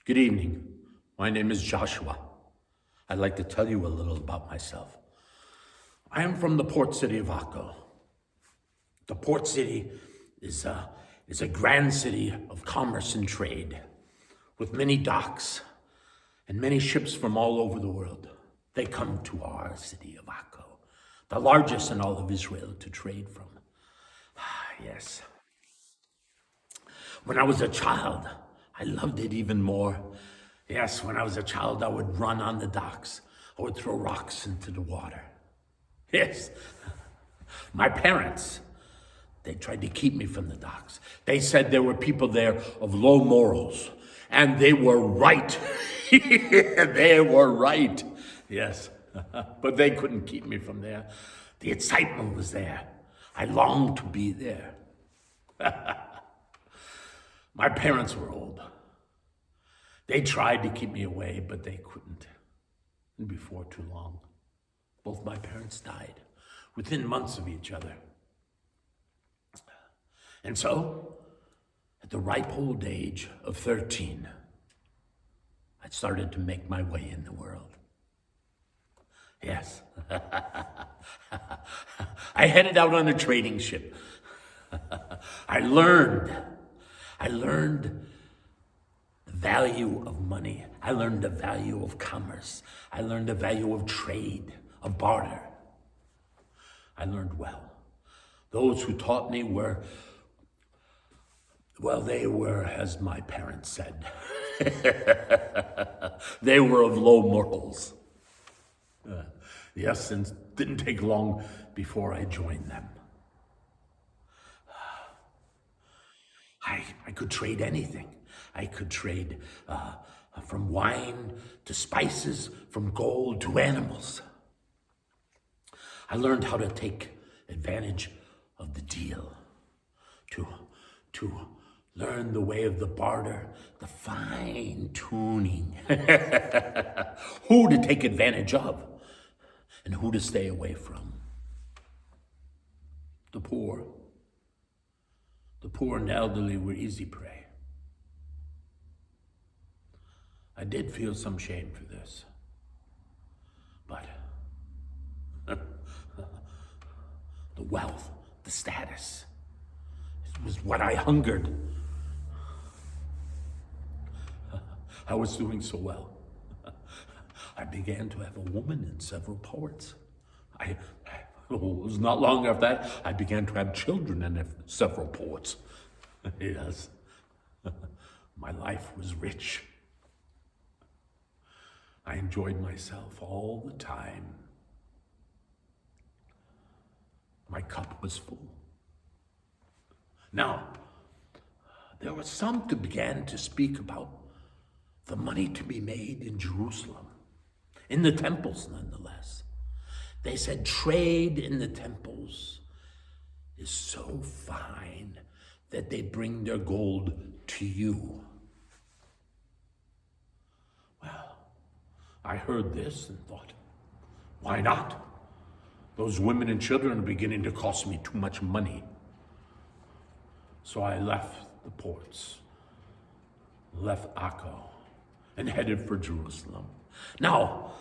Good evening. My name is Joshua. I'd like to tell you a little about myself. I am from the port city of Akko. The port city is a grand city of commerce and trade with many docks and many ships from all over the world. They come to our city of Akko, the largest in all of Israel to trade from. Yes. When I was a child, I loved it even more. Yes, when I was a child, I would run on the docks. I would throw rocks into the water. Yes. My parents, they tried to keep me from the docks. They said there were people there of low morals, and they were right. They were right. Yes. But they couldn't keep me from there. The excitement was there. I longed to be there. My parents were old. They tried to keep me away, but they couldn't. And before too long, both my parents died within months of each other. And so, at the ripe old age of 13, I started to make my way in the world. Yes. I headed out on a trading ship. I learned the value of money. I learned the value of commerce. I learned the value of trade, of barter. I learned well. Those who taught me were, they were, as my parents said, they were of low morals. Yes, and it didn't take long before I joined them. I could trade anything. I could trade from wine to spices, from gold to animals. I learned how to take advantage of the deal, to learn the way of the barter, the fine tuning, who to take advantage of and who to stay away from. The poor and elderly were easy prey. I did feel some shame for this, but the wealth, the status, it was what I hungered. I was doing so well. I began to have a woman in several ports. It was not long after that, I began to have children in several ports. Yes. My life was rich. I enjoyed myself all the time. My cup was full. Now, there were some who began to speak about the money to be made in Jerusalem, in the temples nonetheless. They said trade in the temples is so fine that they bring their gold to you. Well, I heard this and thought, why not? Those women and children are beginning to cost me too much money. So I left the ports, left Akko, and headed for Jerusalem. Now,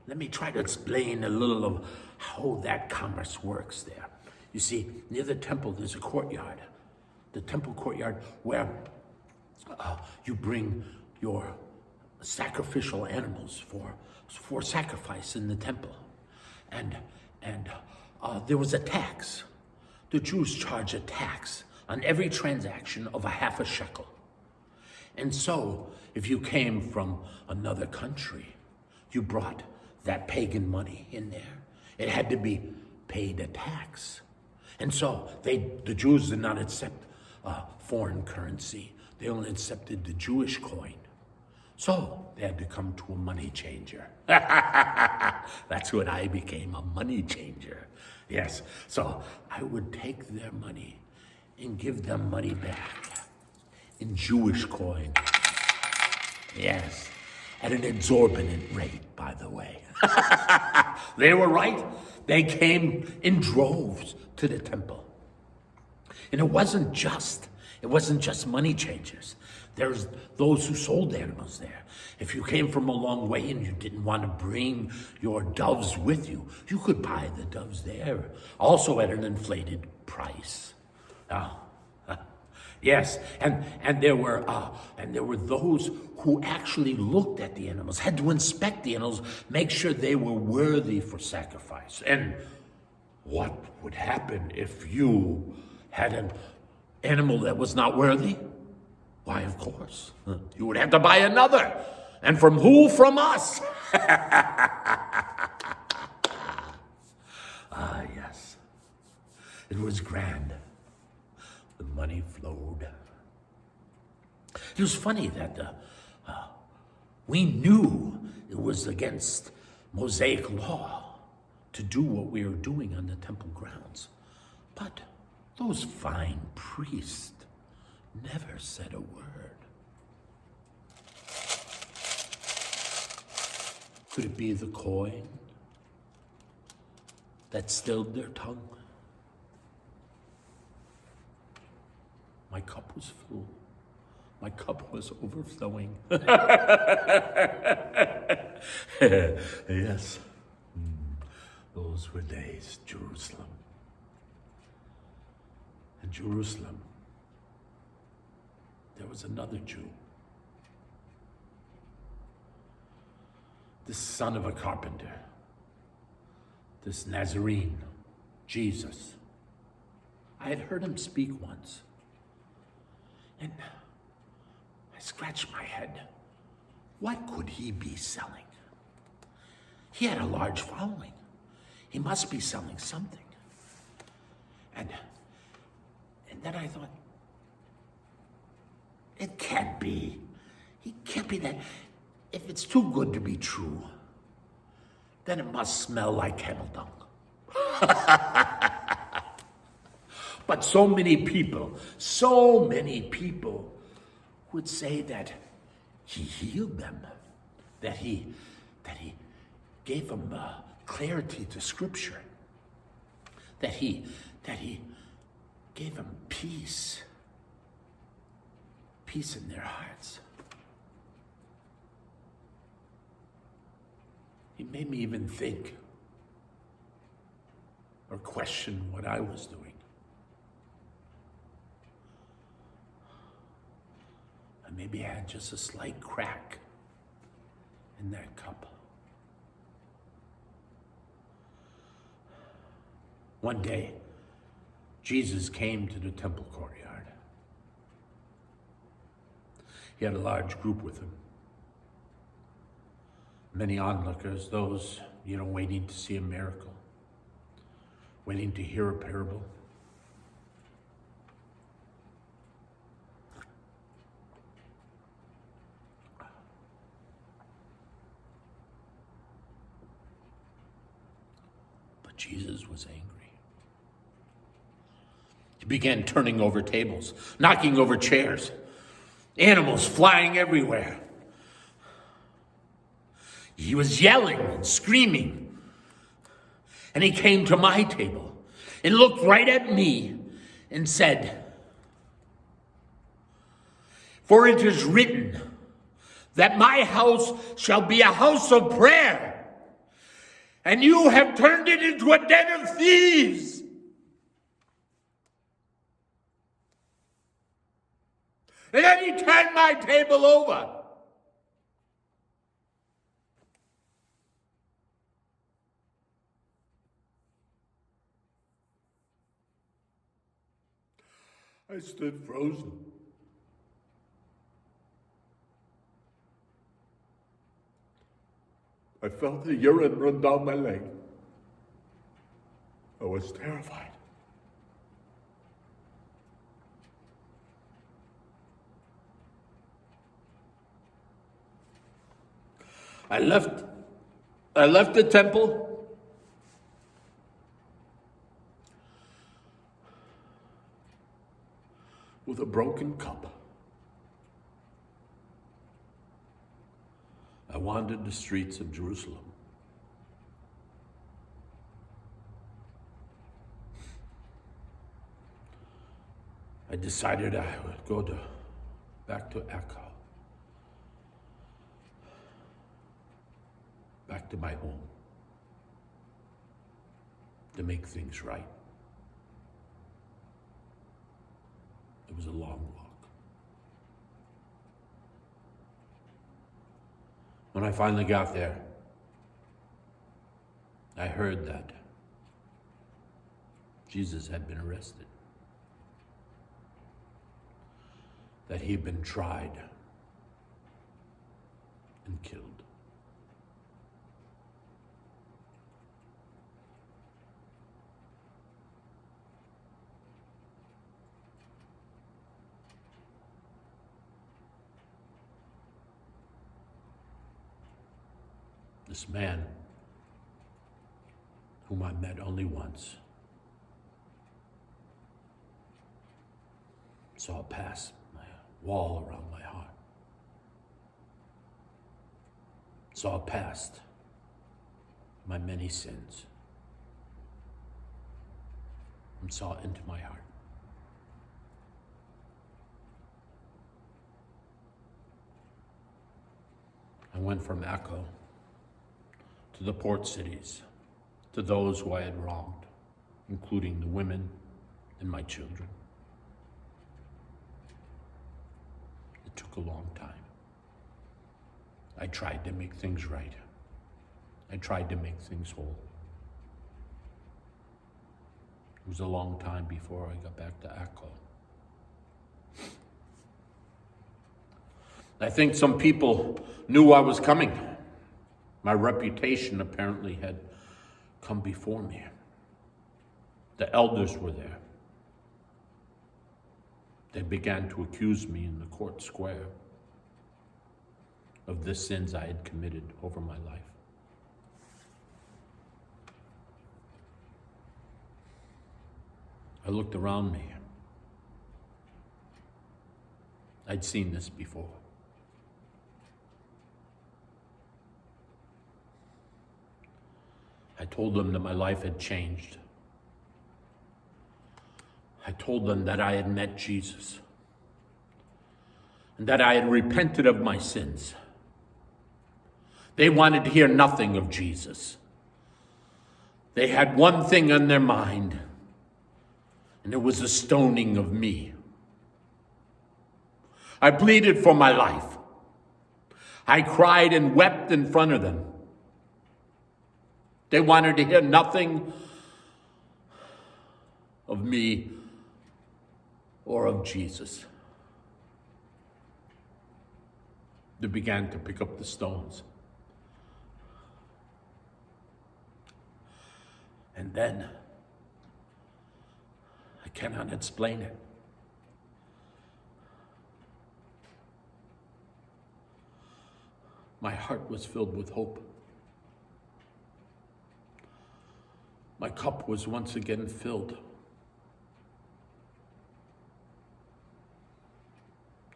let me try to explain a little of how that commerce works there. You see, near the temple, there's a courtyard, the temple courtyard, where you bring your sacrificial animals for sacrifice in the temple. And there was a tax. The Jews charge a tax on every transaction of a half a shekel. And so, if you came from another country, you brought that pagan money in there. It had to be paid a tax. And so the Jews did not accept foreign currency. They only accepted the Jewish coin. So they had to come to a money changer. That's when I became a money changer. Yes, so I would take their money and give them money back in Jewish coin. Yes, at an exorbitant rate, by the way. They were right. They came in droves to the temple. And it wasn't just It wasn't just money changers. There's those who sold animals there. If you came from a long way and you didn't want to bring your doves with you, you could buy the doves there, also at an inflated price. Yes, and there were those who actually looked at the animals, had to inspect the animals, make sure they were worthy for sacrifice. And what would happen if you had an animal that was not worthy? Why, of course, you would have to buy another. And from who? From us. Yes. It was grand. The money flowed. It was funny that we knew it was against Mosaic law to do what we were doing on the temple grounds. But those fine priests never said a word. Could it be the coin that stilled their tongue? My cup was full. My cup was overflowing. Yes. Those were days, Jerusalem. In Jerusalem, there was another Jew. The son of a carpenter. This Nazarene, Jesus. I had heard him speak once. And I scratched my head. What could he be selling? He had a large following. He must be selling something. And then I thought, it can't be. He can't be that. If it's too good to be true, then it must smell like camel dung. But so many people would say that he healed them, that he gave them clarity to Scripture, that he gave them peace in their hearts. He made me even think or question what I was doing. And maybe I had just a slight crack in that cup. One day, Jesus came to the temple courtyard. He had a large group with him. Many onlookers, those, waiting to see a miracle, waiting to hear a parable. But Jesus was angry. He began turning over tables, knocking over chairs, animals flying everywhere. He was yelling and screaming. And he came to my table and looked right at me and said, "For it is written that my house shall be a house of prayer, and you have turned it into a den of thieves." And then he turned my table over. I stood frozen. I felt the urine run down my leg. I was terrified. I left the temple. With a broken cup. I wandered the streets of Jerusalem. I decided I would go back to Echo, back to my home, to make things right. It was a long walk. When I finally got there, I heard that Jesus had been arrested, that he'd been tried and killed. This man, whom I met only once, saw past my wall around my heart, saw past my many sins, and saw into my heart. I went from Echo to the port cities, to those who I had wronged, including the women and my children. It took a long time. I tried to make things right. I tried to make things whole. It was a long time before I got back to Echo. I think some people knew I was coming. My reputation apparently had come before me. The elders were there. They began to accuse me in the court square of the sins I had committed over my life. I looked around me. I'd seen this before. I told them that my life had changed. I told them that I had met Jesus and that I had repented of my sins. They wanted to hear nothing of Jesus. They had one thing on their mind, and it was the stoning of me. I pleaded for my life. I cried and wept in front of them. They wanted to hear nothing of me or of Jesus. They began to pick up the stones. And then, I cannot explain it. My heart was filled with hope. My cup was once again filled.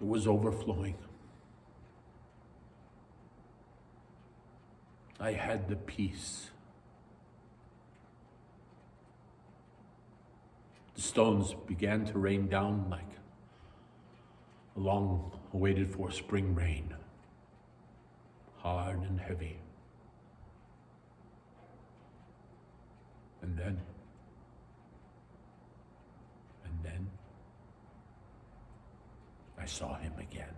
It was overflowing. I had the peace. The stones began to rain down like a long-awaited for spring rain, hard and heavy. And then, I saw him again.